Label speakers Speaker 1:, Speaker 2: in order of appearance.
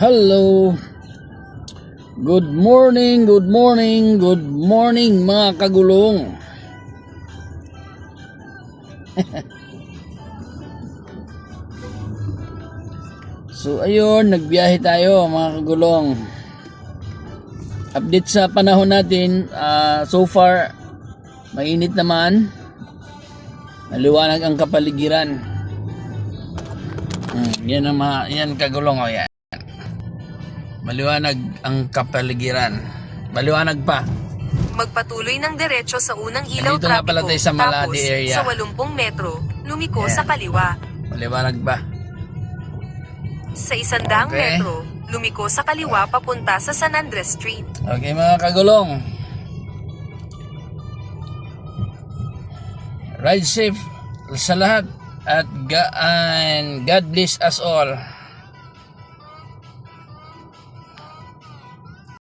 Speaker 1: Hello. Good morning, good morning, good morning mga kagulong. So ayun, nagbiyahe tayo mga kagulong. Update sa panahon natin, so far mainit naman. Maliwanag ang kapaligiran. Yan ang yan kagulong o yan. Maliwanag ang kapaligiran. Maliwanag pa.
Speaker 2: Magpatuloy ng diretso sa unang ilaw
Speaker 1: Dito nga pala tayo sa Maladi
Speaker 2: tapos
Speaker 1: area.
Speaker 2: sa 80 metro, lumiko
Speaker 1: Ayan.
Speaker 2: sa kaliwa.
Speaker 1: Maliwanag ba?
Speaker 2: Sa 100 metro, lumiko sa kaliwa papunta sa San Andres Street.
Speaker 1: Okay mga kagulong. Ride safe sa lahat at God bless us all.